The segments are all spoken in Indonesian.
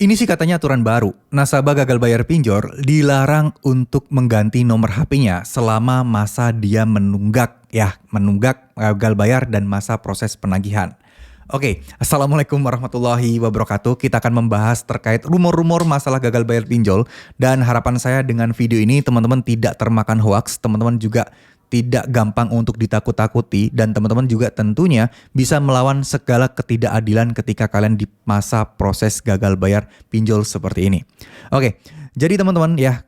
Ini sih katanya aturan baru. Nasabah gagal bayar pinjol dilarang untuk mengganti nomor HP-nya selama masa dia menunggak gagal bayar dan masa proses penagihan. Oke, Assalamualaikum warahmatullahi wabarakatuh. Kita akan membahas terkait rumor-rumor masalah gagal bayar pinjol. Dan harapan saya dengan video ini teman-teman tidak termakan hoaks, teman-teman juga tidak gampang untuk ditakut-takuti, dan teman-teman juga tentunya bisa melawan segala ketidakadilan ketika kalian di masa proses gagal bayar pinjol seperti ini. Oke, jadi teman-teman ya,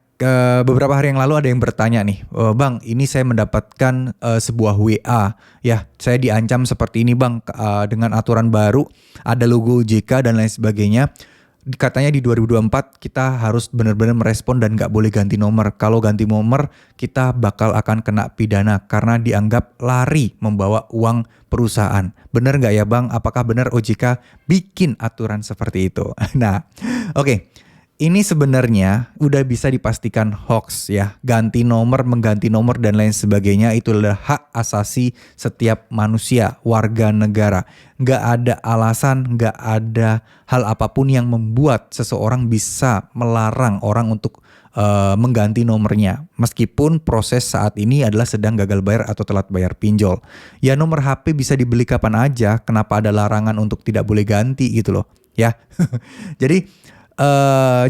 beberapa hari yang lalu ada yang bertanya nih, Bang, ini saya mendapatkan sebuah WA, ya saya diancam seperti ini Bang, dengan aturan baru, ada logo OJK dan lain sebagainya. Katanya di 2024 kita harus benar-benar merespon dan nggak boleh ganti nomor. Kalau ganti nomor kita bakal akan kena pidana karena dianggap lari membawa uang perusahaan. Benar nggak ya Bang? Apakah benar OJK bikin aturan seperti itu? Nah, oke. Ini sebenarnya udah bisa dipastikan hoax ya. Ganti nomor, mengganti nomor dan lain sebagainya itu adalah hak asasi setiap manusia, warga negara. Nggak ada alasan, nggak ada hal apapun yang membuat seseorang bisa melarang orang untuk mengganti nomornya. Meskipun proses saat ini adalah sedang gagal bayar atau telat bayar pinjol. Ya nomor HP bisa dibeli kapan aja, kenapa ada larangan untuk tidak boleh ganti gitu loh. Ya, jadi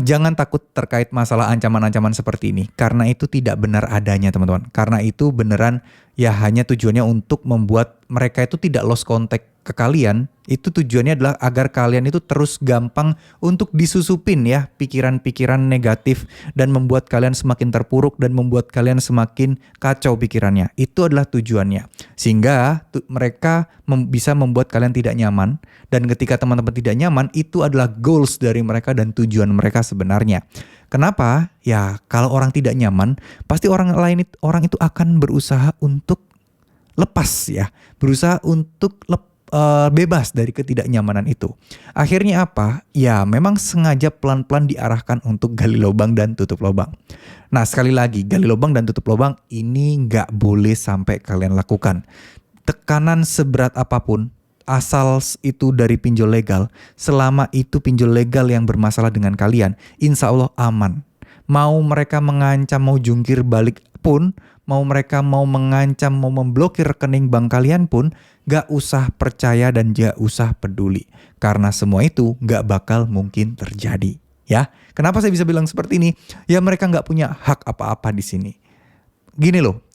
jangan takut terkait masalah ancaman-ancaman seperti ini, karena itu tidak benar adanya teman-teman. Karena itu beneran ya hanya tujuannya untuk membuat mereka itu tidak lost contact ke kalian. Itu tujuannya adalah agar kalian itu terus gampang untuk disusupin ya pikiran-pikiran negatif dan membuat kalian semakin terpuruk dan membuat kalian semakin kacau pikirannya. Itu adalah tujuannya. Sehingga mereka bisa membuat kalian tidak nyaman, dan ketika teman-teman tidak nyaman itu adalah goals dari mereka dan tujuan mereka sebenarnya. Kenapa? Ya kalau orang tidak nyaman pasti orang itu akan berusaha untuk lepas ya, berusaha untuk bebas dari ketidaknyamanan itu. Akhirnya apa? Ya memang sengaja pelan-pelan diarahkan untuk gali lubang dan tutup lubang. Nah sekali lagi, gali lubang dan tutup lubang ini nggak boleh sampai kalian lakukan. Tekanan seberat apapun, asal itu dari pinjol legal, selama itu pinjol legal yang bermasalah dengan kalian, insya Allah aman. Mau mereka mengancam, mau jungkir balik pun, mau mereka mau mengancam, mau memblokir rekening bank kalian pun, gak usah percaya dan gak usah peduli. Karena semua itu gak bakal mungkin terjadi. Ya, kenapa saya bisa bilang seperti ini? Ya mereka gak punya hak apa-apa di sini. Gini loh,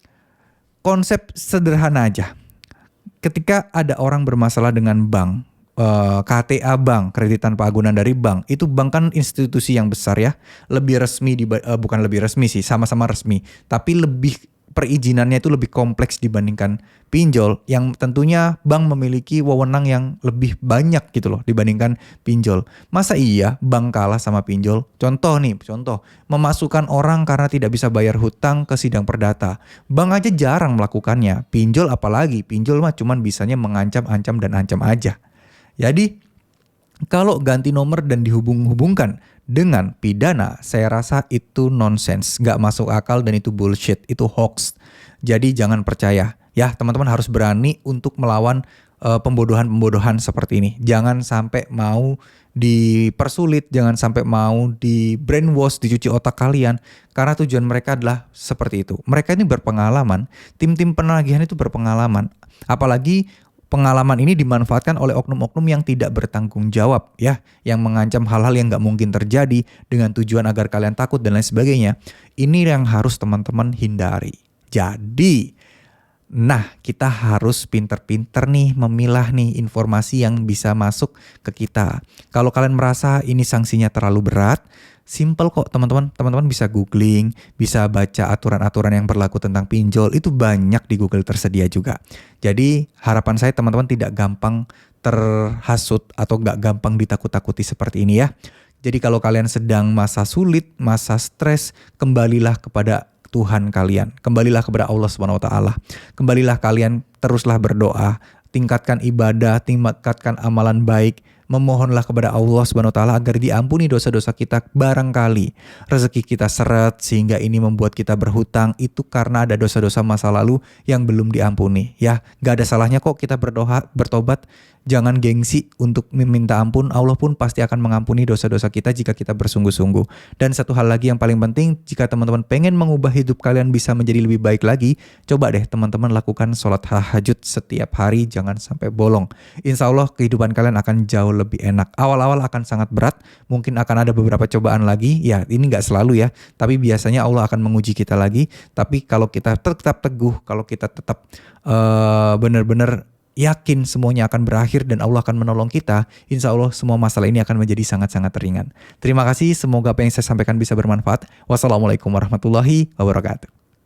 konsep sederhana aja. Ketika ada orang bermasalah dengan bank, KTA bank, kredit tanpa agunan dari bank, itu bank kan institusi yang besar ya, lebih resmi, bukan lebih resmi sih, sama-sama resmi, tapi lebih perizinannya itu lebih kompleks dibandingkan pinjol, yang tentunya bank memiliki wewenang yang lebih banyak gitu loh dibandingkan pinjol. Masa iya bank kalah sama pinjol? Contoh, memasukkan orang karena tidak bisa bayar hutang ke sidang perdata. Bank aja jarang melakukannya, pinjol apalagi, pinjol mah cuman bisanya mengancam-ancam dan ancam aja. Jadi kalau ganti nomor dan dihubung-hubungkan dengan pidana, saya rasa itu nonsens, gak masuk akal dan itu bullshit, itu hoax. Jadi jangan percaya. Ya teman-teman harus berani untuk melawan pembodohan-pembodohan seperti ini. Jangan sampai mau dipersulit, jangan sampai mau di brainwash, dicuci otak kalian. Karena tujuan mereka adalah seperti itu. Mereka ini berpengalaman, tim-tim penagihan itu berpengalaman. Apalagi pengalaman ini dimanfaatkan oleh oknum-oknum yang tidak bertanggung jawab ya, yang mengancam hal-hal yang nggak mungkin terjadi dengan tujuan agar kalian takut dan lain sebagainya. Ini yang harus teman-teman hindari. Jadi, kita harus pinter-pinter nih memilah nih informasi yang bisa masuk ke kita. Kalau kalian merasa ini sanksinya terlalu berat, simple kok teman-teman. Teman-teman bisa googling, bisa baca aturan-aturan yang berlaku tentang pinjol. Itu banyak di Google tersedia juga. Jadi harapan saya teman-teman tidak gampang terhasut atau gak gampang ditakut-takuti seperti ini ya. Jadi kalau kalian sedang masa sulit, masa stres, kembalilah kepada Tuhan kalian. Kembalilah kepada Allah SWT. Kembalilah kalian, teruslah berdoa, tingkatkan ibadah, tingkatkan amalan baik, memohonlah kepada Allah SWT agar diampuni dosa-dosa kita. Barangkali rezeki kita seret sehingga ini membuat kita berhutang, itu karena ada dosa-dosa masa lalu yang belum diampuni. Ya, gak ada salahnya kok kita berdoa, bertobat. Jangan gengsi untuk meminta ampun. Allah pun pasti akan mengampuni dosa-dosa kita jika kita bersungguh-sungguh. Dan satu hal lagi yang paling penting, jika teman-teman pengen mengubah hidup kalian bisa menjadi lebih baik lagi, coba deh teman-teman lakukan sholat tahajud setiap hari, jangan sampai bolong. Insya Allah kehidupan kalian akan jauh lebih enak. Awal-awal akan sangat berat, mungkin akan ada beberapa cobaan lagi. Ya ini nggak selalu ya, tapi biasanya Allah akan menguji kita lagi. Tapi kalau kita tetap teguh, kalau kita tetap benar-benar yakin semuanya akan berakhir dan Allah akan menolong kita, insya Allah semua masalah ini akan menjadi sangat-sangat ringan. Terima kasih, semoga apa yang saya sampaikan bisa bermanfaat. Wassalamualaikum warahmatullahi wabarakatuh.